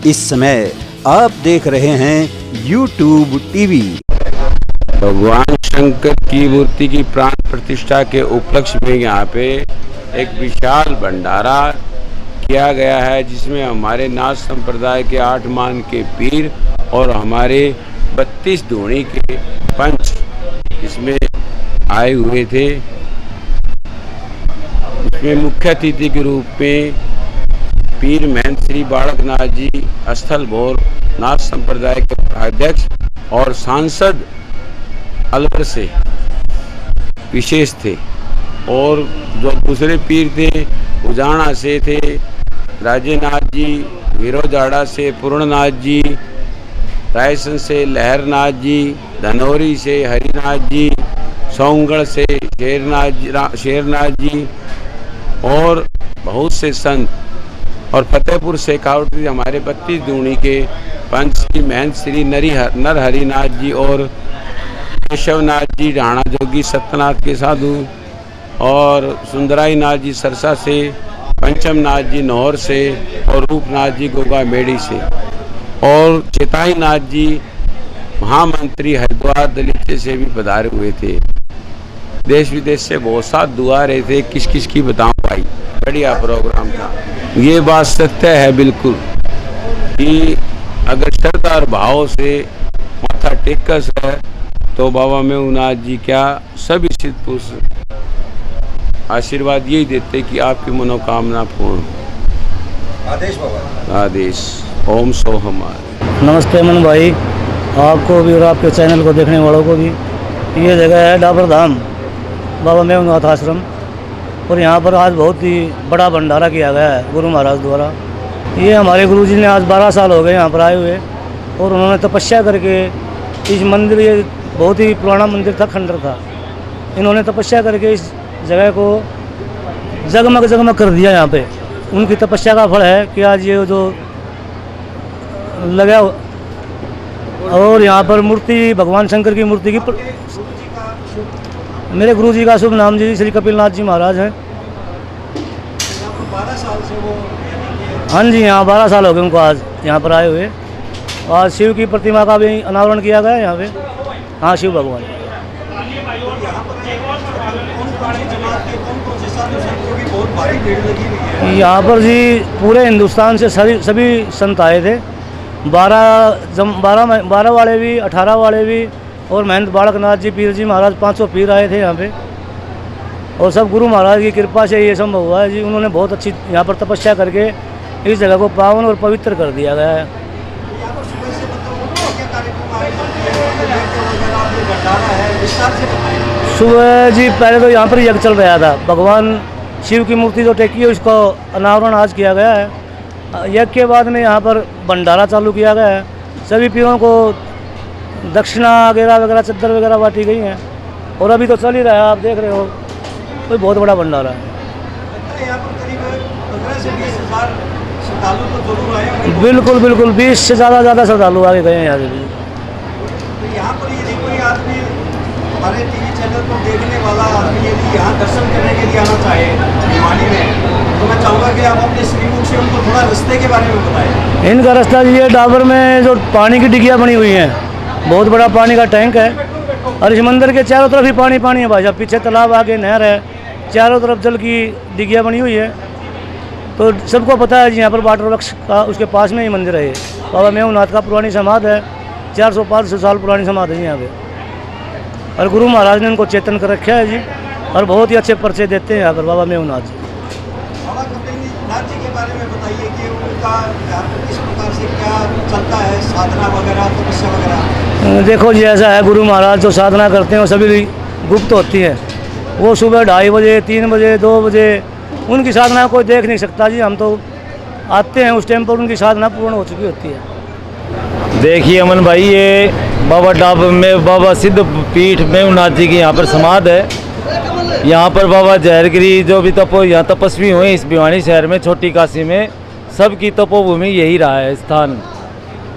इस समय आप देख रहे हैं YouTube टीवी। भगवान शंकर की मूर्ति की प्राण प्रतिष्ठा के उपलक्ष्य में यहाँ पे एक विशाल भंडारा किया गया है, जिसमें हमारे नाथ संप्रदाय के 8 मान के पीर और हमारे 32 धूणी के पंच इसमें आए हुए थे। इसमें मुख्य अतिथि के रूप में पीर महंत श्री बालकनाथ जी स्थल भोर नाथ संप्रदाय के अध्यक्ष और सांसद अलवर से विशेष थे, और जो दूसरे पीर थे उजाना से थे राजेनाथ जी, वीरोजाड़ा से पूर्णनाथ जी, रायसन से लहरनाथ जी, धनौरी से हरिनाथ जी, सोमगढ़ से शेरनाथ जी और बहुत से संत, और फतेहपुर से कावटी हमारे 32 दूणी के पंच श्री महंत श्री नरहरिनाथ जी और केशवनाथ जी ढाणा जोगी सत्यनाथ के साधु, और सुंदराई नाथ जी सरसा से, पंचम नाथ जी नौर से और रूपनाथ जी गोगा मेड़ी से, और चेताई नाथ जी महामंत्री हरिद्वार दलित से भी पधारे हुए थे। देश विदेश से बहुत साधु आ रहे थे। किस किस की बताऊं भाई, बढ़िया प्रोग्राम था। ये बात सत्य है बिल्कुल कि अगर श्रद्धा और भाव से माथा टेकस है तो बाबा मेघनाथ जी क्या सभी सिद्ध पुरुष आशीर्वाद यही देते कि आपकी मनोकामना पूर्ण। आदेश बाबा, आदेश। ओम सोहमार। नमस्ते अमन भाई, आपको भी और आपके चैनल को देखने वालों को भी। ये जगह है डाबर धाम बाबा मेघनाथ आश्रम, और यहाँ पर आज बहुत ही बड़ा भंडारा किया गया है गुरु महाराज द्वारा। ये हमारे गुरुजी ने आज 12 साल हो गए यहाँ पर आए हुए, और उन्होंने तपस्या करके इस मंदिर, ये बहुत ही पुराना मंदिर था, खंडर था, इन्होंने तपस्या करके इस जगह को जगमग जगमग कर दिया। यहाँ पे उनकी तपस्या का फल है कि आज ये जो लगा, और यहाँ पर मूर्ति भगवान शंकर की मूर्ति की मेरे गुरुजी का शुभ नाम जी श्री कपिलनाथ जी महाराज हैं। 12 साल से वो, हाँ जी, यहाँ 12 साल हो गए उनको आज यहाँ पर आए हुए। आज शिव की प्रतिमा का भी अनावरण किया गया है यहाँ पे। हाँ, शिव भगवान। यहाँ पर जी पूरे हिंदुस्तान से सभी संत आए थे। 12 वाले भी, 18 वाले भी, और महंत बालकनाथ जी पीर जी महाराज 500 पीर आए थे यहाँ पे, और सब गुरु महाराज की कृपा से ये संभव हुआ है जी। उन्होंने बहुत अच्छी यहाँ पर तपस्या करके इस जगह को पावन और पवित्र कर दिया गया है। सुबह जी पहले तो यहाँ पर यज्ञ चल रहा था, भगवान शिव की मूर्ति जो टेकी है उसको अनावरण आज किया गया है। यज्ञ के बाद में यहाँ पर भंडारा चालू किया गया है। सभी पीरों को दक्षिणा वगैरह वगैरह चद्दर वगैरह बांटी गई हैं, और अभी तो चल ही रहा है, आप देख रहे हो, कोई बहुत बड़ा भंडारा है। बिल्कुल बिल्कुल 20 से ज़्यादा श्रद्धालु आगे गए हैं यहाँ से भी। तो यहाँ पर यदि कोई आदमी हमारे टीवी चैनल को देखने वाला आदमी यदि यहाँ दर्शन करने के लिए आना चाहे भिवानी में, तो मैं चाहूँगा कि आप अपने श्रीमुख से उनको थोड़ा रास्ते के बारे में बताएं। इनका रास्ता ये डाबर में जो पानी की डिगियाँ बनी हुई हैं, बहुत बड़ा पानी का टैंक है, और इस मंदिर के चारों तरफ ही पानी है भाई साहब। पीछे तालाब, आगे नहर है, चारों तरफ जल की डिगियाँ बनी हुई है। तो सबको पता है जी, यहाँ पर वाटर वृक्ष का उसके पास में ही मंदिर है। बाबा मेघनाथ का पुरानी समाधि है, 400-500 साल पुरानी समाधि है यहाँ पे, और गुरु महाराज ने उनको चेतन कर रखा है जी, और बहुत ही अच्छे पर्चे देते हैं यहाँ पर बाबा मेघनाथ जी। बाबा कपिलनाथ जी के बारे में बताइए कि उनका किस प्रकार से क्या चलता है, साधना वगैरह, तपस्या वगैरह। देखो जी, ऐसा है, गुरु महाराज जो साधना करते हैं वो सभी गुप्त होती है। वो सुबह 2:30 बजे, 3 बजे, 2 बजे उनकी साधना कोई देख नहीं सकता जी। हम तो आते हैं उस टाइम पर उनकी साधना पूर्ण हो चुकी होती है। देखिए अमन भाई, ये बाबा डाबर में बाबा सिद्ध पीठ मेघनाथ जी की यहाँ पर समाधि है। यहाँ पर बाबा जहरगिरी जो भी यहाँ तपस्वी हुए इस भिवानी शहर में, छोटी काशी में, सबकी तपोभूमि यही रहा है स्थान।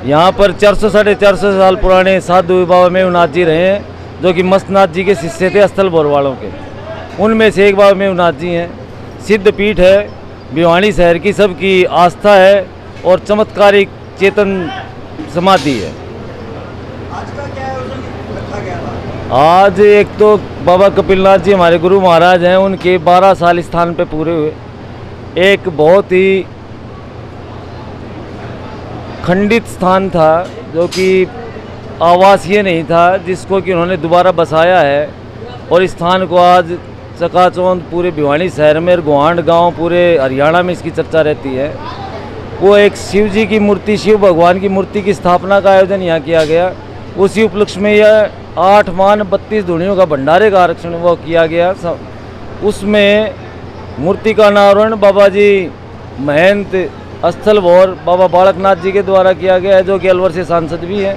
यहाँ पर 400-450 साल पुराने साधु बाबा मेघनाथ जी रहे हैं, जो कि मस्तनाथ जी के शिष्य थे स्थल भोर वालों के। उनमें से एक बाबा मेघनाथ जी हैं। सिद्ध पीठ है, भिवानी शहर की सबकी आस्था है और चमत्कारिक चेतन समाधि है। आज का क्या आयोजन रखा गया था? आज एक तो बाबा कपिलनाथ जी हमारे गुरु महाराज हैं, उनके 12 साल स्थान पे पूरे हुए। एक बहुत ही खंडित स्थान था जो कि आवासीय नहीं था, जिसको कि उन्होंने दोबारा बसाया है और इस स्थान को आज चकाचौंध पूरे भिवानी शहर में और गोहांड गांव पूरे हरियाणा में इसकी चर्चा रहती है। वो एक शिव जी की मूर्ति, शिव भगवान की मूर्ति की स्थापना का आयोजन यहाँ किया गया। उसी उपलक्ष्य में यह 8 मान 32 धुनियों का भंडारे का आरक्षण वो किया गया। उसमें मूर्ति का अनावरण बाबा जी महंत स्थल भोर बाबा बालकनाथ जी के द्वारा किया गया है, जो कि अलवर से सांसद भी हैं।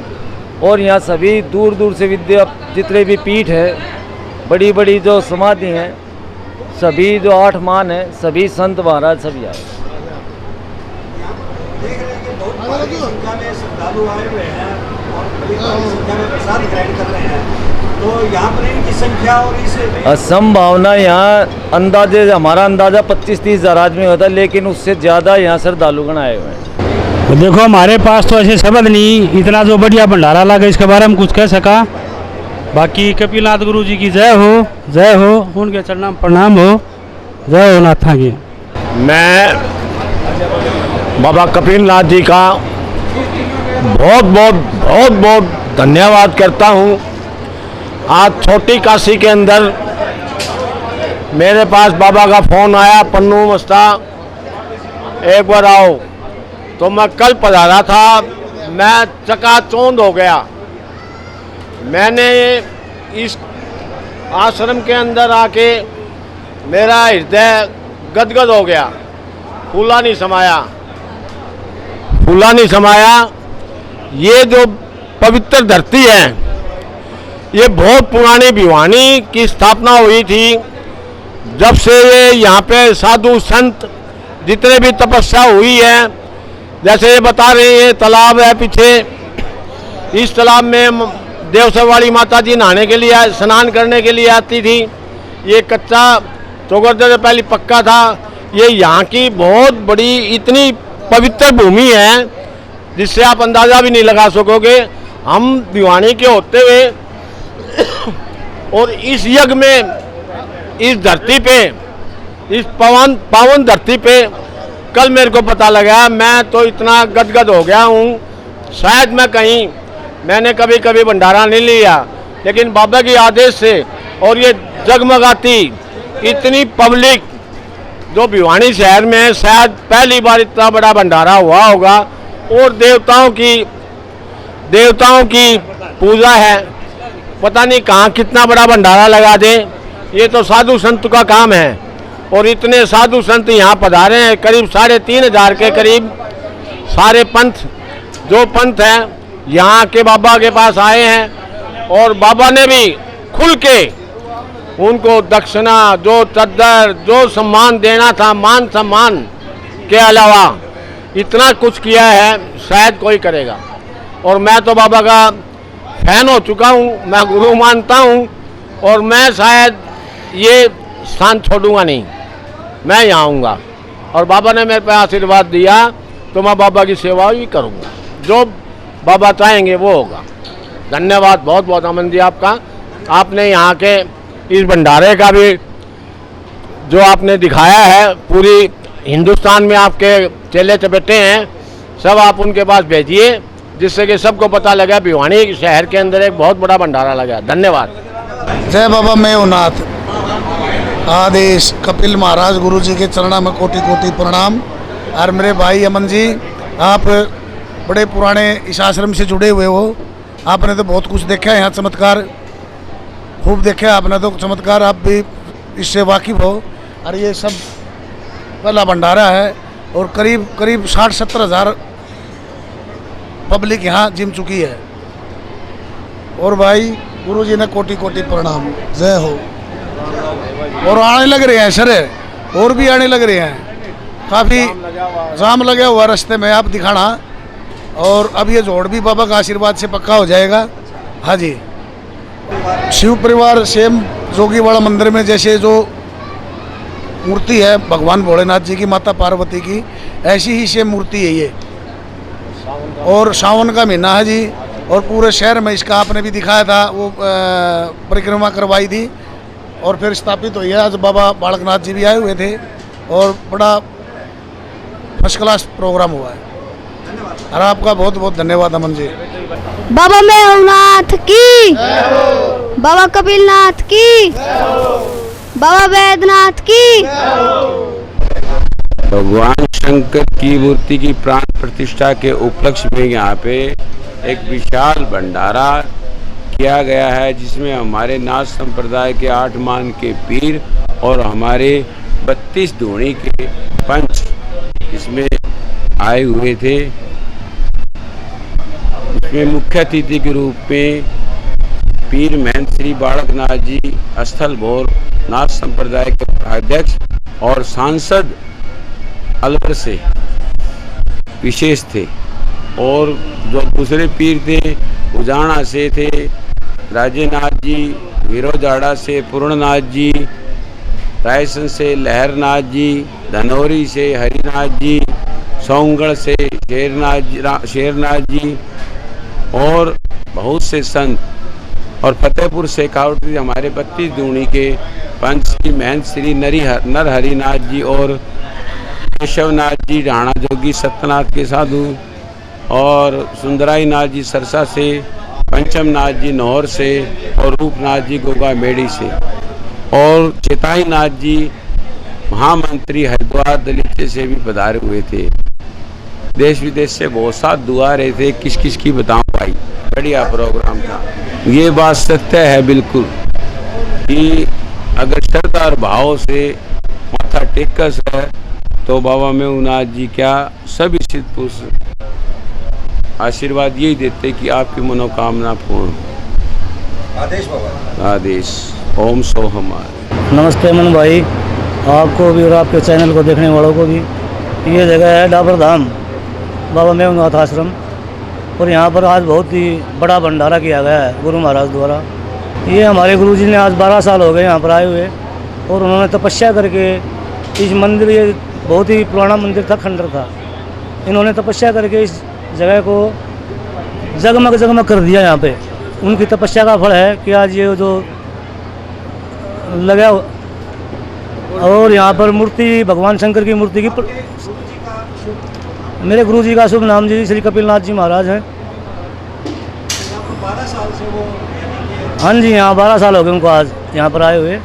और यहाँ सभी दूर दूर से विद्या जितने भी पीठ है, बड़ी बड़ी जो समाधि हैं, सभी जो 8 मान हैं, सभी संत महाराज सभी आए। देख रहे हैं कि बहुत भारी संख्या में श्रद्धालु आए हुए हैं और बड़ी भारी संख्या में प्रसाद ग्रहण कर रहे हैं। तो यहाँ पर इनकी संख्या और इस संभावना यहाँ अंदाजे, हमारा अंदाजा 25-30 हज़ार आदमी होता है, लेकिन उससे ज़्यादा यहाँ श्रद्धालुगण आए हुए हैं। तो देखो हमारे पास तो ऐसे शब्द नहीं, इतना जो बढ़िया भंडारा लगा इसके बारे में कुछ कह सका। बाकी कपिलनाथ गुरु जी की जय हो, उनके चरणों में प्रणाम हो, जय हो नाथा की। मैं बाबा कपिलनाथ जी का बहुत धन्यवाद करता हूँ। आज छोटी काशी के अंदर मेरे पास बाबा का फ़ोन आया, पन्नू मस्ता एक बार आओ। तो मैं कल पधारा था, मैं चकाचौंध हो गया। मैंने इस आश्रम के अंदर आके मेरा हृदय गदगद हो गया, फूला नहीं समाया। ये जो पवित्र धरती है, ये बहुत पुरानी भिवानी की स्थापना हुई थी। जब से ये यहाँ पे साधु संत जितने भी तपस्या हुई है, जैसे ये बता रहे हैं तालाब है पीछे, इस तालाब में देवसर वाली माता जी नहाने के लिए, स्नान करने के लिए आती थी। ये कच्चा चौगरदे से पहले पक्का था। ये यहाँ की बहुत बड़ी इतनी पवित्र भूमि है जिससे आप अंदाज़ा भी नहीं लगा सकोगे। हम भिवानी के होते हुए और इस यज्ञ में, इस धरती पे, इस पावन धरती पे कल मेरे को पता लगा। मैं तो इतना गदगद हो गया हूँ, शायद मैंने कभी भंडारा नहीं लिया, लेकिन बाबा के आदेश से और ये जगमगाती इतनी पब्लिक जो भिवानी शहर में शायद पहली बार इतना बड़ा भंडारा हुआ होगा। और देवताओं की पूजा है, पता नहीं कहाँ कितना बड़ा भंडारा लगा दे। ये तो साधु संत का काम है और इतने साधु संत यहाँ पधारे हैं, करीब 3,500 के करीब सारे पंथ हैं यहाँ के बाबा के पास आए हैं। और बाबा ने भी खुल के उनको दक्षिणा, जो चद्दर, जो सम्मान देना था, मान सम्मान के अलावा इतना कुछ किया है, शायद कोई करेगा। और मैं तो बाबा का फैन हो चुका हूँ, मैं गुरु मानता हूँ और मैं शायद ये स्थान छोड़ूंगा नहीं, मैं यहाँ आऊँगा। और बाबा ने मेरे पे आशीर्वाद दिया तो मैं बाबा की सेवा भी करूँगा, जो बाबा चाहेंगे वो होगा। धन्यवाद बहुत बहुत अमन जी आपका। आपने यहाँ के इस भंडारे का भी जो आपने दिखाया है, पूरी हिंदुस्तान में आपके चेले चपेटे हैं, सब आप उनके पास भेजिए जिससे कि सबको पता लगा भिवानी शहर के अंदर एक बहुत बड़ा भंडारा लगा। धन्यवाद। जय बाबा मेहुनाथ। आदेश कपिल महाराज गुरु जी के चरणों में कोटि कोटि प्रणाम। और मेरे भाई अमन जी, आप बड़े पुराने इस आश्रम से जुड़े हुए हो, आपने तो बहुत कुछ देखा है यहाँ, चमत्कार खूब देखा आपने तो चमत्कार, आप भी इससे वाकिफ़ हो। और ये सब पहला भंडारा है और करीब 60-70 हज़ार पब्लिक यहाँ जिम चुकी है। और भाई गुरु जी ने कोटि कोटि प्रणाम, जय हो। और आने लग रहे हैं सर, और भी आने लग रहे हैं, काफ़ी जाम लगा हुआ रास्ते में, आप दिखाना। और अब ये जोड़ भी बाबा का आशीर्वाद से पक्का हो जाएगा। हाँ जी। शिव परिवार सेम जोगीवाड़ा मंदिर में जैसे जो मूर्ति है भगवान भोलेनाथ जी की, माता पार्वती की, ऐसी ही सेम मूर्ति है ये। और सावन का महीना है जी, और पूरे शहर में इसका आपने भी दिखाया था, वो परिक्रमा करवाई थी और फिर स्थापित हुई है। आज बाबा बालकनाथ जी भी आए हुए थे और बड़ा फर्स्ट क्लास प्रोग्राम हुआ है। और आपका बहुत बहुत धन्यवाद अमन जी। बाबा मेघनाथ की, बाबा कपिलनाथ की, बाबा वैद्यनाथ की। भगवान शंकर की मूर्ति की प्राण प्रतिष्ठा के उपलक्ष्य में यहाँ पे एक विशाल भंडारा किया गया है, जिसमें हमारे नाथ संप्रदाय के 8 मान के पीर और हमारे 32 धूणी के पंच इसमें आए हुए थे। इसमें मुख्य अतिथि के रूप में पीर महंत श्री बालकनाथ जी स्थल भोर नाथ संप्रदाय के अध्यक्ष और सांसद अलवर से विशेष थे, और जो दूसरे पीर थे उजाना से थे राजेनाथ जी, वीरोजाड़ा से पूर्णनाथ जी, रायसन से लहरनाथ जी, धनौरी से हरिनाथ जी, सोंगढ़ से शेरनाथ जी और बहुत से संत, और फतेहपुर से कावटी हमारे 32 दूणी के पंच श्री महंत श्री नरहरिनाथ जी और केशवनाथ जी ढाणा जोगी सत्यनाथ के साधु, और सुंदराई नाथ जी सरसा से, पंचम नाथ जी नौहर से और रूपनाथ जी गोगा मेड़ी से, और चेताई नाथ जी महामंत्री हरिद्वार दलित से भी पधारे हुए थे। देश विदेश से बहुत साथ दुआ रहे थे, किस किस की बताऊं भाई, बढ़िया प्रोग्राम था। ये बात सत्य है बिल्कुल कि अगर श्रद्धा और भाव से माथा टेकस है तो बाबा मेघनाथ जी क्या सभी सिद्ध पुरुष आशीर्वाद यही देते कि आपकी मनोकामना पूर्ण। आदेश बाबा। आदेश। ओम सो हमारे। नमस्ते अमन भाई, आपको भी और आपके चैनल को देखने वालों को भी। ये जगह है डाबर धाम बाबा मेघनाथ आश्रम, और यहाँ पर आज बहुत ही बड़ा भंडारा किया गया है गुरु महाराज द्वारा। ये हमारे गुरुजी ने आज 12 साल हो गए यहाँ पर आए हुए, और उन्होंने तपस्या करके इस मंदिर, ये बहुत ही पुराना मंदिर था, खंडर था, इन्होंने तपस्या करके इस जगह को जगमग जगमग कर दिया। यहाँ पे उनकी तपस्या का फल है कि आज ये जो लगा, और यहाँ पर मूर्ति भगवान शंकर की मूर्ति की मेरे गुरुजी का शुभ नाम जी श्री कपिलनाथ जी महाराज हैं। 12 साल से वो, हाँ जी, यहाँ 12 साल हो गए उनको आज यहाँ पर आए हुए।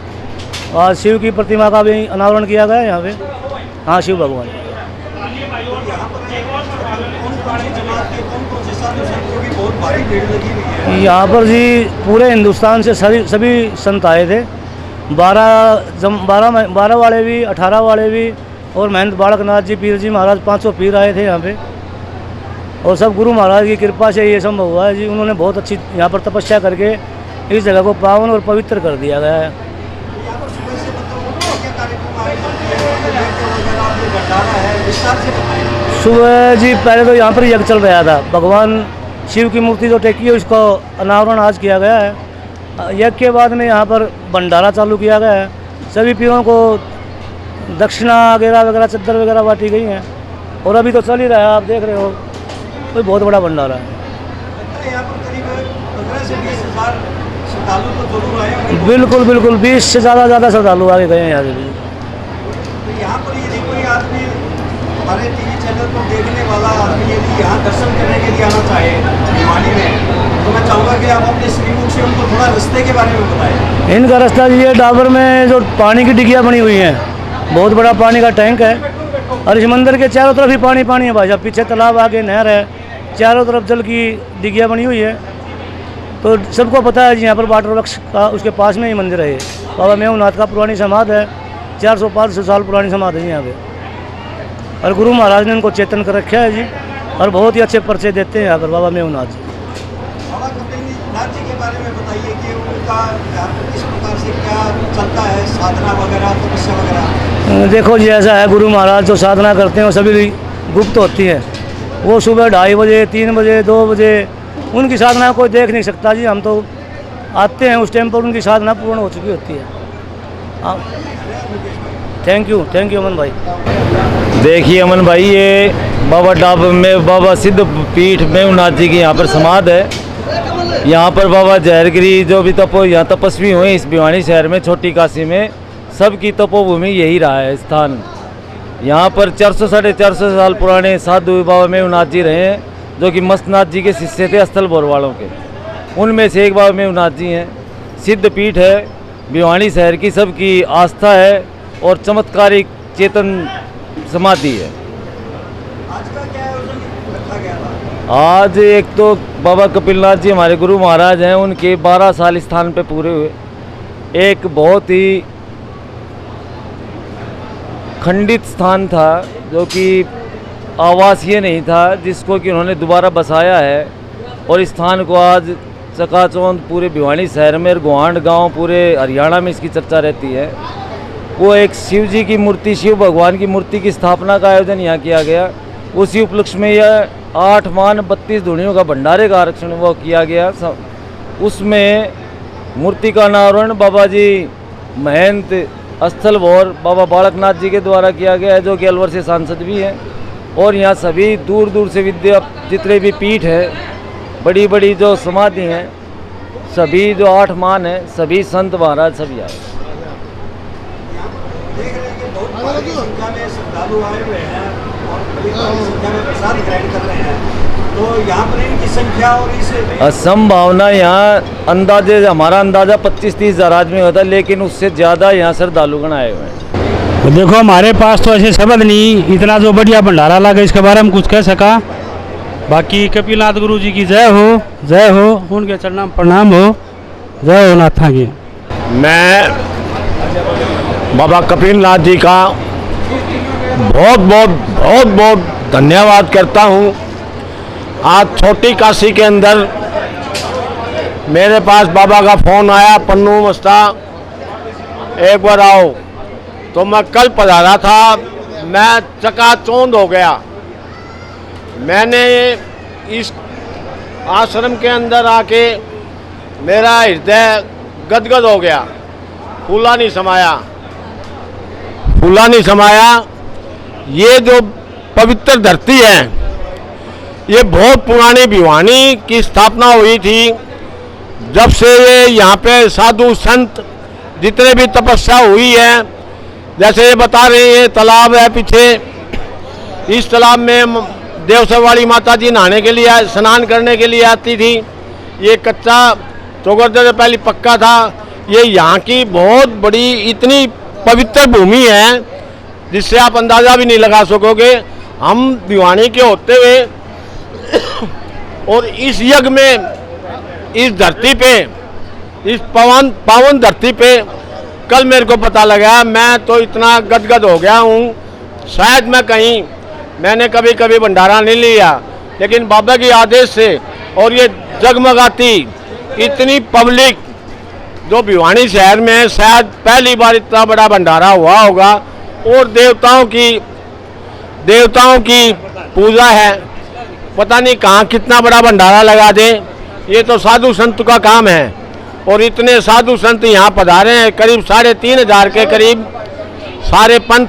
आज शिव की प्रतिमा का भी अनावरण किया गया है यहाँ पे। हाँ, शिव भगवान। यहाँ पर जी पूरे हिंदुस्तान से सभी संत आए थे। 12 वाले भी, 18 वाले भी, और महंत बालकनाथ जी पीर जी महाराज 500 पीर आए थे यहाँ पे, और सब गुरु महाराज की कृपा से ये संभव हुआ है जी। उन्होंने बहुत अच्छी यहाँ पर तपस्या करके इस जगह को पावन और पवित्र कर दिया गया है। सुबह जी पहले तो यहाँ पर यज्ञ चल रहा था, भगवान शिव की मूर्ति जो टेकी है उसको अनावरण आज किया गया है। यज्ञ के बाद में यहाँ पर भंडारा चालू किया गया है। सभी पीरों को दक्षिणा वगैरह चद्दर वगैरह बांटी गई हैं, और अभी तो चल ही रहा है, आप देख रहे हो, कोई बहुत बड़ा भंडारा है। बिल्कुल बिल्कुल 20 से ज़्यादा श्रद्धालु आगे गए हैं यहाँ से। तो यहाँ पर यदि कोई आदमी हमारे टीवी चैनल को देखने वाला आदमी यदि यहाँ दर्शन करने के लिए आना चाहे भिवानी में, तो मैं चाहूँगा कि आप अपने श्रीमुख से उनको थोड़ा रास्ते के बारे में बताएं। इनका रास्ता ये डाबर में जो पानी की डिगियाँ बनी हुई हैं, बहुत बड़ा पानी का टैंक है, और इस मंदिर के चारों तरफ ही पानी है भाई साहब। पीछे तालाब, आगे नहर है, चारों तरफ जल की डिगियाँ बनी हुई है। तो सबको पता है जी, यहाँ पर वाटर वर्क्स का उसके पास में ही मंदिर है। बाबा मेघनाथ का पुरानी समाधि है, 400-500 साल पुरानी समाधि है यहाँ पे, और गुरु महाराज ने उनको चेतन कर रखा है जी, और बहुत ही अच्छे परिचय देते हैं यहाँ पर बाबा मेघनाथ जी। बाबा कपिलनाथ जी के बारे में बताइए कि उनका किस प्रकार से क्या चलता है, साधना वगैरह, तपस्या वगैरह। देखो जी, ऐसा है, गुरु महाराज जो साधना करते हैं वो सभी गुप्त होती है। वो सुबह 2:30 बजे, 3 बजे, 2 बजे उनकी साधना कोई देख नहीं सकता जी। हम तो आते हैं उस टाइम पर उनकी साधना पूर्ण हो चुकी होती है। थैंक यू अमन भाई। देखिए अमन भाई, ये बाबा डाब में बाबा सिद्ध पीठ मेवनाथ जी की यहाँ पर समाध है। यहाँ पर बाबा जहरगिरी जो भी यहाँ तपस्वी हुए इस भिवानी शहर में, छोटी काशी में, सबकी तपोभूमि यही रहा है स्थान। यहाँ पर 400 साढ़े 400 साल पुराने साधु बाबा मेवनाथ जी रहे हैं, जो कि मस्तनाथ जी के शिष्य थे स्थल भोर वालों के। उनमें से एक बाबा मेवनाथ जी हैं। सिद्ध पीठ है, भिवानी शहर की सबकी आस्था है और चमत्कारिक चेतन समाधि है। आज का क्या आयोजन रखा गया था? आज एक तो बाबा कपिलनाथ जी हमारे गुरु महाराज हैं, उनके 12 साल स्थान पे पूरे हुए। एक बहुत ही खंडित स्थान था जो कि आवासीय नहीं था, जिसको कि उन्होंने दोबारा बसाया है। और इस स्थान को आज चकाचौंध पूरे भिवानी शहर में, गोहांड गांव, पूरे हरियाणा में इसकी चर्चा रहती है। वो एक शिव जी की मूर्ति, शिव भगवान की मूर्ति की स्थापना का आयोजन यहाँ किया गया। उसी उपलक्ष्य में यह 8 मान 32 धुनियों का भंडारे का आरक्षण वो किया गया। उसमें मूर्ति का अनावरण बाबा जी महंत स्थल भोर बाबा बालकनाथ जी के द्वारा किया गया है, जो कि अलवर से सांसद भी हैं। और यहाँ सभी दूर दूर से विद्या जितने भी पीठ है, बड़ी बड़ी जो समाधि हैं, सभी जो 8 मान हैं, सभी संत महाराज सभी आए। देख रहे हैं कि बहुत बड़ी संख्या में श्रद्धालु आए हुए हैं और बड़ी संख्या में प्रसाद ग्रहण कर रहे हैं। तो यहाँ पर इनकी संख्या और इस संभावना यहाँ अंदाजे, हमारा अंदाजा 25-30 हज़ार आदमी होता है, लेकिन उससे ज़्यादा यहाँ श्रद्धालुगण आए हुए हैं। तो देखो हमारे पास तो ऐसे शब्द नहीं, इतना जो बढ़िया भंडारा लगा इसके बारे में कुछ कह सका। बाकी कपिलनाथ गुरु जी की जय हो, उनके चरणों में प्रणाम हो, जय हो नाथा की। मैं बाबा कपिलनाथ जी का बहुत बहुत बहुत बहुत धन्यवाद करता हूँ। आज छोटी काशी के अंदर मेरे पास बाबा का फ़ोन आया, पन्नू मस्ता एक बार आओ। तो मैं कल पधारा था, मैं चकाचौंध हो गया। मैंने इस आश्रम के अंदर आके मेरा हृदय गदगद हो गया, फूला नहीं समाया। ये जो पवित्र धरती है, ये बहुत पुरानी भिवानी की स्थापना हुई थी। जब से ये यहाँ पे साधु संत जितने भी तपस्या हुई है, जैसे ये बता रहे हैं, तालाब है पीछे, इस तालाब में देवसर वाली माता जी नहाने के लिए, स्नान करने के लिए आती थी। ये कच्चा चौगरदे से पहले पक्का था। ये यहाँ की बहुत बड़ी इतनी पवित्र भूमि है जिससे आप अंदाज़ा भी नहीं लगा सकोगे। हम भिवानी के होते हुए और इस यज्ञ में, इस धरती पे, इस पावन धरती पे कल मेरे को पता लगा। मैं तो इतना गदगद हो गया हूँ, शायद मैंने कभी कभी भंडारा नहीं लिया, लेकिन बाबा के आदेश से और ये जगमगाती इतनी पब्लिक जो भिवानी शहर में, शायद पहली बार इतना बड़ा भंडारा हुआ होगा। और देवताओं की पूजा है, पता नहीं कहाँ कितना बड़ा भंडारा लगा दे। ये तो साधु संत का काम है। और इतने साधु संत यहाँ पधारे हैं, करीब 3,500 के करीब सारे पंथ,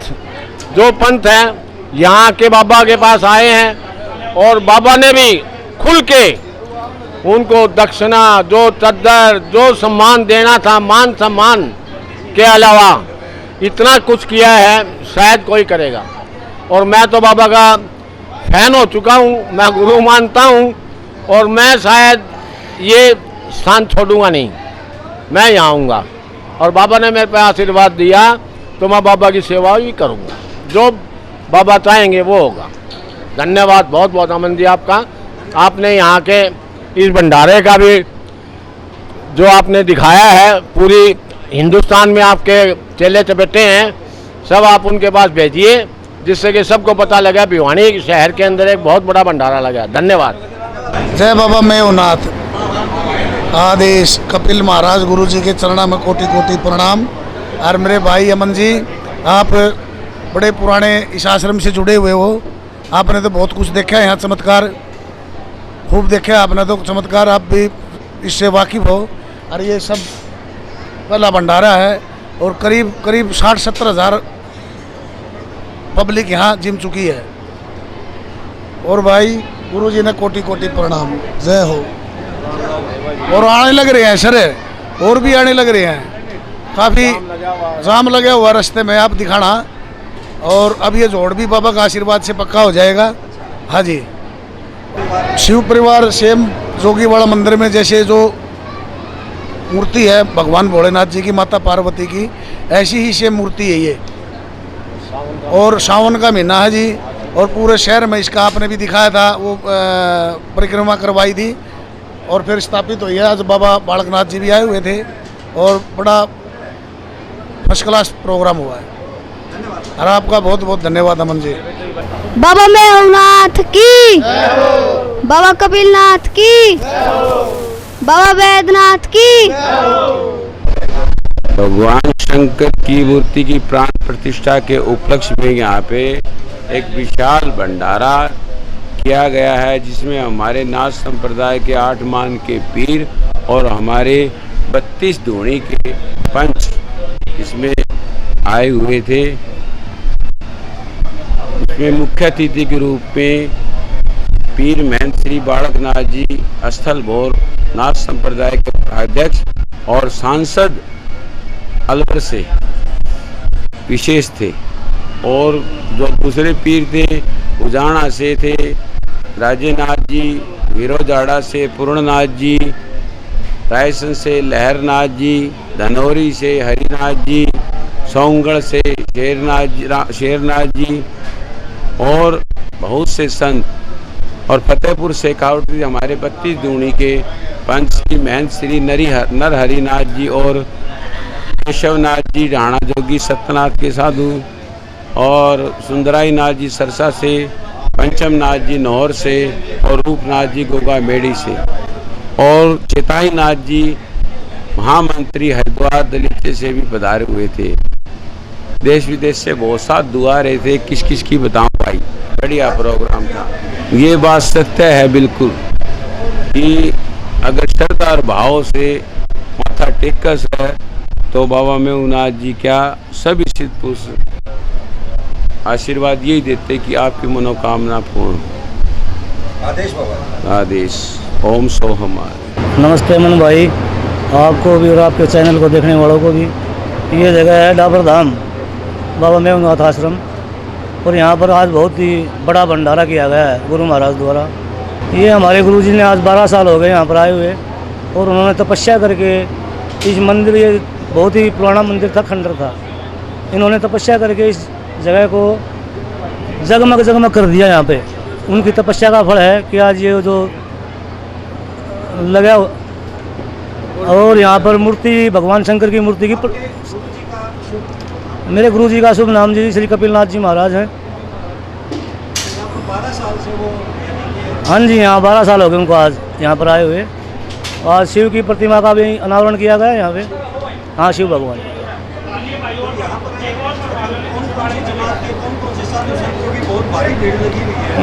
जो पंथ हैं यहाँ के बाबा के पास आए हैं। और बाबा ने भी खुल के उनको दक्षिणा, जो चद्दर, जो सम्मान देना था, मान सम्मान के अलावा इतना कुछ किया है, शायद कोई करेगा। और मैं तो बाबा का फैन हो चुका हूँ, मैं गुरु मानता हूँ। और मैं शायद ये स्थान छोड़ूंगा नहीं, मैं यहाँ आऊँगा। और बाबा ने मेरे पे आशीर्वाद दिया तो मैं बाबा की सेवा भी करूँगा, जो बाबा चाहेंगे वो होगा। धन्यवाद बहुत बहुत अमन जी आपका। आपने यहाँ के इस भंडारे का भी जो आपने दिखाया है, पूरी हिंदुस्तान में आपके चेले चपेटे हैं, सब आप उनके पास भेजिए, जिससे कि सबको पता लगा भिवानी शहर के अंदर एक बहुत बड़ा भंडारा लगा। धन्यवाद। जय बाबा मेवनाथ। आदेश कपिल महाराज गुरु जी के चरणों में कोटि कोटि प्रणाम। और मेरे भाई अमन जी, आप बड़े पुराने इस आश्रम से जुड़े हुए हो, आपने तो बहुत कुछ देखा है यहाँ, चमत्कार खूब देखा आपने तो चमत्कार, आप भी इससे वाकिफ़ हो। और ये सब पहला भंडारा है और करीब 60-70 हज़ार पब्लिक यहाँ जिम चुकी है। और भाई गुरु जी ने कोटि कोटि प्रणाम, जय हो। और आने लग रहे हैं सर, और भी आने लग रहे हैं, काफ़ी जाम लगा हुआ रास्ते में, आप दिखाना। और अब ये जोड़ भी बाबा का आशीर्वाद से पक्का हो जाएगा। हाँ जी, शिव परिवार सेम जोगीवाड़ा मंदिर में जैसे जो मूर्ति है भगवान भोलेनाथ जी की, माता पार्वती की, ऐसी ही सेम मूर्ति है ये। और सावन का महीना है जी, और पूरे शहर में इसका आपने भी दिखाया था, वो परिक्रमा करवाई थी और फिर स्थापित हुई है। आज बाबा बालकनाथ जी भी आए हुए थे और बड़ा फर्स्ट क्लास प्रोग्राम हुआ है। और आपका बहुत बहुत धन्यवाद अमन जी। बाबा मेघनाथ की, बाबा कपिलनाथ की, बाबा वैद्यनाथ की। भगवान शंकर की मूर्ति की प्राण प्रतिष्ठा के उपलक्ष्य में यहाँ पे एक विशाल भंडारा किया गया है, जिसमें हमारे नाथ संप्रदाय के 8 मान के पीर और हमारे 32 धूणी के पंच इसमें आए हुए थे। इसमें मुख्य अतिथि के रूप में पीर महंत श्री बालकनाथ जी स्थल भोर नाथ संप्रदाय के अध्यक्ष और सांसद अलवर से विशेष थे। और जो दूसरे पीर थे उजाना से थे राजेनाथ जी, वीरोजाड़ा से पूर्णनाथ जी, रायसन से लहरनाथ जी, धनौरी से हरिनाथ जी, सोंगढ़ से शेरनाथ जी और बहुत से संत, और फतेहपुर से कावटी हमारे 32 दूणी के पंच श्री महंत श्री नरहरिनाथ जी और केशवनाथ जी ढाणा जोगी सत्यनाथ के साधु, और सुंदराई नाथ जी सरसा से, पंचम नाथ जी नौहर से और रूपनाथ जी गोगा मेड़ी से, और चेताई नाथ जी महामंत्री हरिद्वार दलित से भी पधारे हुए थे। देश विदेश से बहुत साथ दुआ रहे थे, किस किस की बताऊं भाई, बढ़िया प्रोग्राम था। ये बात सत्य है बिल्कुल कि अगर श्रद्धा और भाव से माथा टेकस है तो बाबा मेघनाथ जी क्या सभी सिद्ध पुरुष आशीर्वाद यही देते कि आपकी मनोकामना पूर्ण। आदेश बाबा, आदेश। ओम सो हमारे। नमस्ते अमन भाई, आपको भी और आपके चैनल को देखने वालों को भी। ये जगह है डाबर धाम बाबा मेघनाथ आश्रम, और यहाँ पर आज बहुत ही बड़ा भंडारा किया गया है गुरु महाराज द्वारा। ये हमारे गुरुजी ने आज 12 साल हो गए यहाँ पर आए हुए, और उन्होंने तपस्या करके इस मंदिर, ये बहुत ही पुराना मंदिर था, खंडर था, इन्होंने तपस्या करके इस जगह को जगमग जगमग कर दिया। यहाँ पे उनकी तपस्या का फल है कि आज ये जो लगा। और यहाँ पर मूर्ति भगवान शंकर की मूर्ति की मेरे गुरुजी का शुभ नाम जी श्री कपिलनाथ जी महाराज हैं। 12 साल से वो, हाँ जी, यहाँ 12 साल हो गए उनको आज यहाँ पर आए हुए। आज शिव की प्रतिमा का भी अनावरण किया गया है यहाँ पे। हाँ, शिव भगवान।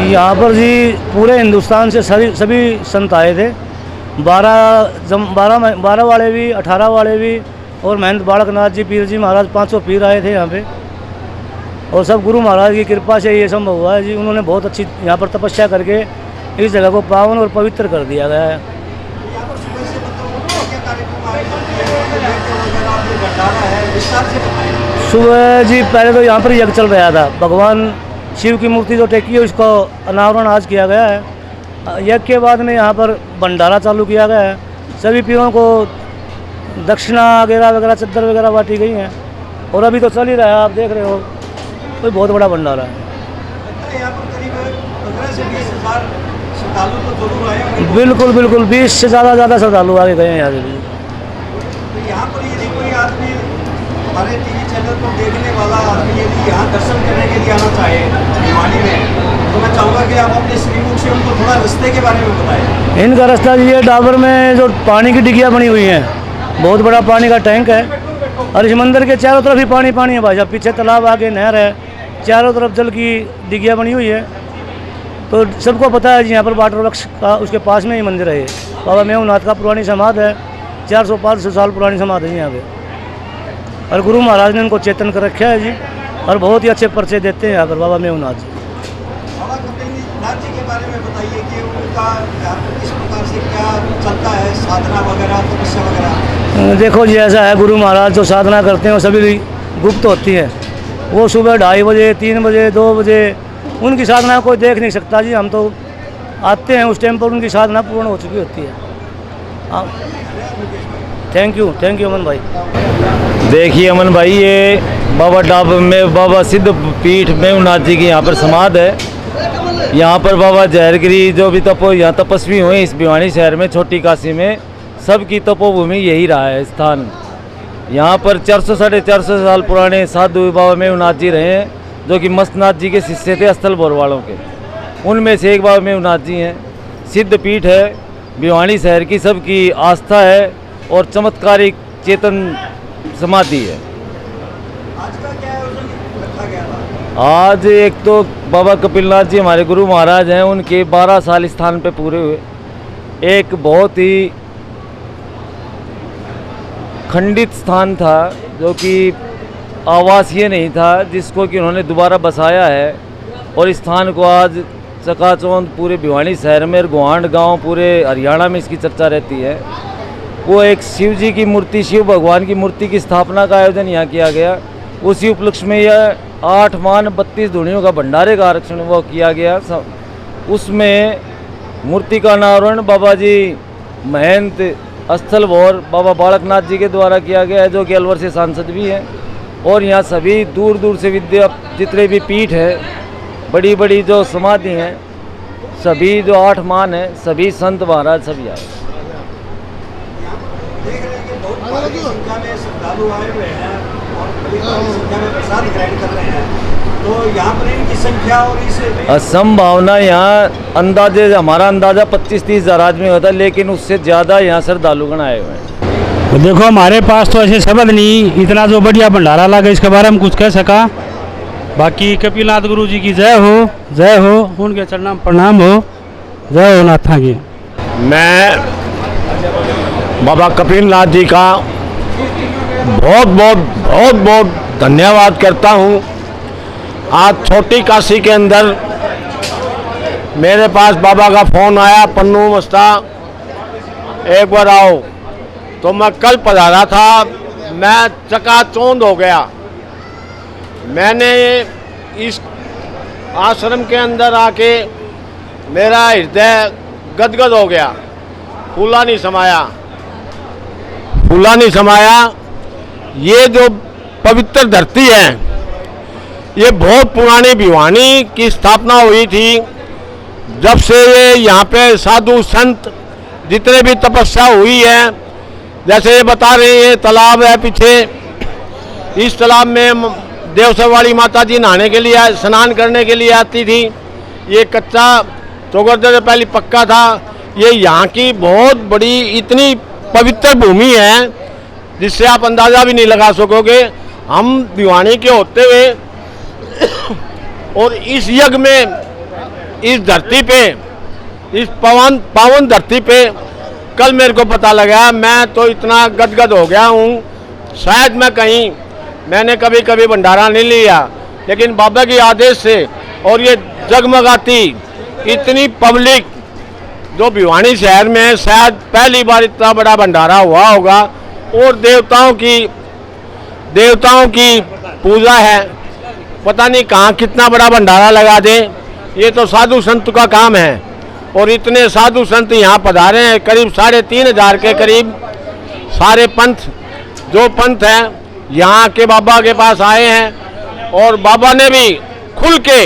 यहाँ पर जी पूरे हिंदुस्तान से सभी संत आए थे। 12 वाले भी, 18 वाले भी, और महंत बालकनाथ जी पीर जी महाराज 500 पीर आए थे यहाँ पे। और सब गुरु महाराज की कृपा से ये संभव हुआ है जी। उन्होंने बहुत अच्छी यहाँ पर तपस्या करके इस जगह को पावन और पवित्र कर दिया गया है। सुबह जी पहले तो यहाँ पर यज्ञ चल रहा था, भगवान शिव की मूर्ति जो टेकी है उसको अनावरण आज किया गया है। यज्ञ के बाद में यहाँ पर भंडारा चालू किया गया है। सभी पीरों को दक्षिणा वगैरह चद्दर वगैरह बांटी गई हैं, और अभी तो चल ही रहा है, आप देख रहे हो, कोई बहुत बड़ा भंडारा है। बिल्कुल बिल्कुल 20 से ज़्यादा श्रद्धालु आगे गए हैं यहाँ से। तो यहाँ पर यदि कोई आदमी हमारे टीवी चैनल को देखने वाला आदमी यदि यहाँ दर्शन करने के लिए आना चाहे भिवानी में, तो मैं चाहूँगा कि आप अपने श्रीमुख से उनको थोड़ा रास्ते के बारे में बताएं। इनका रास्ता ये डाबर में जो पानी की डिगियाँ बनी हुई हैं, बहुत बड़ा पानी का टैंक है, और इस मंदिर के चारों तरफ ही पानी है भाई साहब। पीछे तालाब, आगे नहर है, चारों तरफ जल की डिगियाँ बनी हुई है। तो सबको पता है जी, यहाँ पर वाटर वर्क्स का उसके पास में ही मंदिर है। बाबा मेघनाथ का पुरानी समाधि है, 400-500 साल पुरानी समाधि है यहाँ पे, और गुरु महाराज ने उनको चेतन कर रखा है जी, और बहुत ही अच्छे पर्चे देते हैं यहाँ पर बाबा मेघनाथ जी। बाबा कपिलनाथ जी के बारे में बताइए कि उनका किस प्रकार से क्या चलता है, साधना वगैरह, तपस्या वगैरह। देखो जी, ऐसा है, गुरु महाराज जो साधना करते हैं वो सभी गुप्त होती है। वो सुबह 2:30 बजे, 3 बजे, 2 बजे उनकी साधना कोई देख नहीं सकता जी। हम तो आते हैं उस टाइम पर उनकी साधना पूर्ण हो चुकी होती है। थैंक यू अमन भाई। देखिए अमन भाई, ये बाबा डाब में बाबा सिद्ध पीठ मेवनाथ जी की यहाँ पर समाधि है। यहाँ पर बाबा जहरगिरी जो भी यहाँ तपस्वी हुए इस भिवानी शहर में, छोटी काशी में, सबकी तपोभूमि यही रहा है स्थान। यहाँ पर 400 साढ़े 400 साल पुराने साधु बाबा मेवनाथ जी रहे हैं, जो कि मस्तनाथ जी के शिष्य थे स्थल भोर वालों के। उनमें से एक बाबा मेवनाथ जी हैं। सिद्ध पीठ है, भिवानी शहर की सबकी आस्था है और चमत्कारिक चेतन समाधि है। आज का क्या आयोजन रखा गया था? आज एक तो बाबा कपिलनाथ जी हमारे गुरु महाराज हैं, उनके 12 साल स्थान पे पूरे हुए। एक बहुत ही खंडित स्थान था जो कि आवासीय नहीं था, जिसको कि उन्होंने दोबारा बसाया है। और इस स्थान को आज चकाचौंध पूरे भिवानी शहर में, गोहांड गांव, पूरे हरियाणा में इसकी चर्चा रहती है। वो एक शिव जी की मूर्ति, शिव भगवान की मूर्ति की स्थापना का आयोजन यहाँ किया गया। उसी उपलक्ष्य में यह 8 मान 32 धुनियों का भंडारे का आरक्षण वो किया गया। उसमें मूर्ति का अनावरण बाबा जी महंत स्थल भोर बाबा बालकनाथ जी के द्वारा किया गया है, जो कि अलवर से सांसद भी हैं। और यहाँ सभी दूर दूर से विद्या जितने भी पीठ है, बड़ी बड़ी जो समाधि हैं, सभी जो 8 मान हैं, सभी संत महाराज सभी आए। देख रहे हैं कि बहुत बड़ी संख्या में श्रद्धालु आए हुए हैं और बड़ी संख्या में प्रसाद ग्रहण कर रहे हैं। तो यहाँ पर इनकी संख्या और इस संभावना यहाँ अंदाजे, हमारा अंदाजा 25-30 हज़ार आदमी होता है, लेकिन उससे ज़्यादा यहाँ श्रद्धालुगण आए हुए हैं। तो देखो, हमारे पास तो ऐसे शब्द नहीं, इतना जो बढ़िया भंडारा लगा इसके बारे में कुछ कह सका। बाकी कपिलनाथ गुरु जी की जय हो, उनके चरणों में प्रणाम हो, जय हो नाथा की। मैं बाबा कपिलनाथ जी का बहुत धन्यवाद करता हूँ। आज छोटी काशी के अंदर मेरे पास बाबा का फ़ोन आया, पन्नू मस्ता एक बार आओ। तो मैं कल पधारा था, मैं चकाचौंध हो गया। मैंने इस आश्रम के अंदर आके मेरा हृदय गदगद हो गया, फूला नहीं समाया। ये जो पवित्र धरती है, ये बहुत पुरानी भिवानी की स्थापना हुई थी। जब से ये यहाँ पे साधु संत जितने भी तपस्या हुई है, जैसे ये बता रहे हैं, तालाब है पीछे, इस तालाब में देवसर वाली माता जी नहाने के लिए, स्नान करने के लिए आती थी। ये कच्चा चौगर्दे से पहले पक्का था। ये यहाँ की बहुत बड़ी इतनी पवित्र भूमि है जिससे आप अंदाज़ा भी नहीं लगा सकोगे। हम भिवानी के होते हुए और इस यज्ञ में, इस धरती पे, इस पावन धरती पे कल मेरे को पता लगा। मैं तो इतना गदगद हो गया हूँ, शायद मैंने कभी भंडारा नहीं लिया, लेकिन बाबा के आदेश से और ये जगमगाती इतनी पब्लिक जो भिवानी शहर में, शायद पहली बार इतना बड़ा भंडारा हुआ होगा। और देवताओं की पूजा है, पता नहीं कहाँ कितना बड़ा भंडारा लगा दे। ये तो साधु संत का काम है। और इतने साधु संत यहाँ पधारे हैं, करीब 3,500 के करीब सारे पंथ हैं यहाँ के बाबा के पास आए हैं। और बाबा ने भी खुल के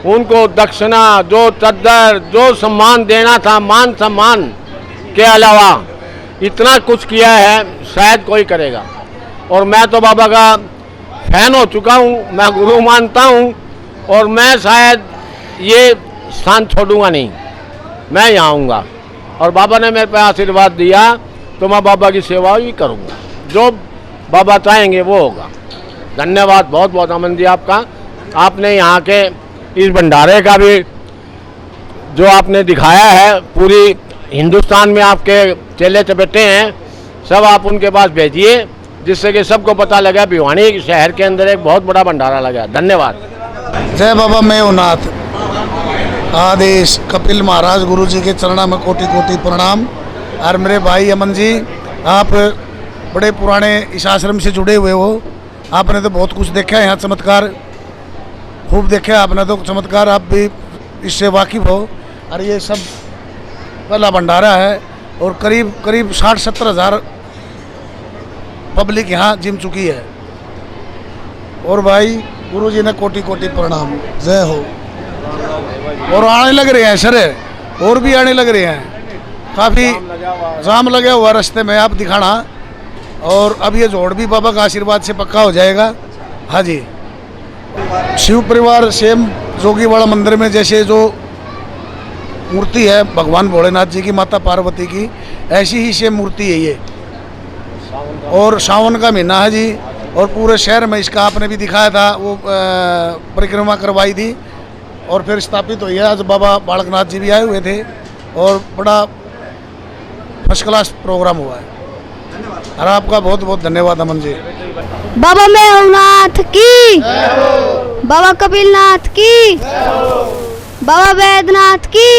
उनको दक्षिणा, जो चद्दर, जो सम्मान देना था, मान सम्मान के अलावा इतना कुछ किया है, शायद कोई करेगा। और मैं तो बाबा का फैन हो चुका हूँ, मैं गुरु मानता हूँ। और मैं शायद ये स्थान छोड़ूंगा नहीं, मैं यहाँ आऊँगा। और बाबा ने मेरे पे आशीर्वाद दिया तो मैं बाबा की सेवा भी करूँगा, जो बाबा चाहेंगे वो होगा। धन्यवाद बहुत बहुत अमन जी आपका। आपने यहाँ के इस भंडारे का भी जो आपने दिखाया है, पूरी हिंदुस्तान में आपके चेले चपेटे हैं, सब आप उनके पास भेजिए, जिससे कि सबको पता लगा भिवानी शहर के अंदर एक बहुत बड़ा भंडारा लगा। धन्यवाद। जय बाबा मेवनाथ। आदेश कपिल महाराज गुरु जी के चरणों में कोटि कोटि प्रणाम। और मेरे भाई अमन जी, आप बड़े पुराने इस आश्रम से जुड़े हुए हो, आपने तो बहुत कुछ देखा है यहाँ, चमत्कार खूब देखा आपने तो चमत्कार, आप भी इससे वाकिफ़ हो। और ये सब पहला भंडारा है और करीब करीब 60-70 हज़ार पब्लिक यहाँ जिम चुकी है। और भाई गुरु जी ने कोटि कोटि प्रणाम, जय हो। और आने लग रहे हैं सर, और भी आने लग रहे हैं, काफ़ी जाम लगा हुआ रास्ते में, आप दिखाना। और अब ये जोड़ भी बाबा का आशीर्वाद से पक्का हो जाएगा। हाँ जी, शिव परिवार सेम जोगीवाड़ा मंदिर में जैसे जो मूर्ति है भगवान भोलेनाथ जी की, माता पार्वती की, ऐसी ही सेम मूर्ति है ये। और सावन का महीना है जी, और पूरे शहर में इसका आपने भी दिखाया था, वो परिक्रमा करवाई थी और फिर स्थापित हुई है। आज बाबा बालकनाथ जी भी आए हुए थे और बड़ा फर्स्ट क्लास प्रोग्राम हुआ है। और आपका बहुत बहुत धन्यवाद अमन जी। बाबा मेघनाथ की, बाबा कपिलनाथ की, बाबा बैद्यनाथ की।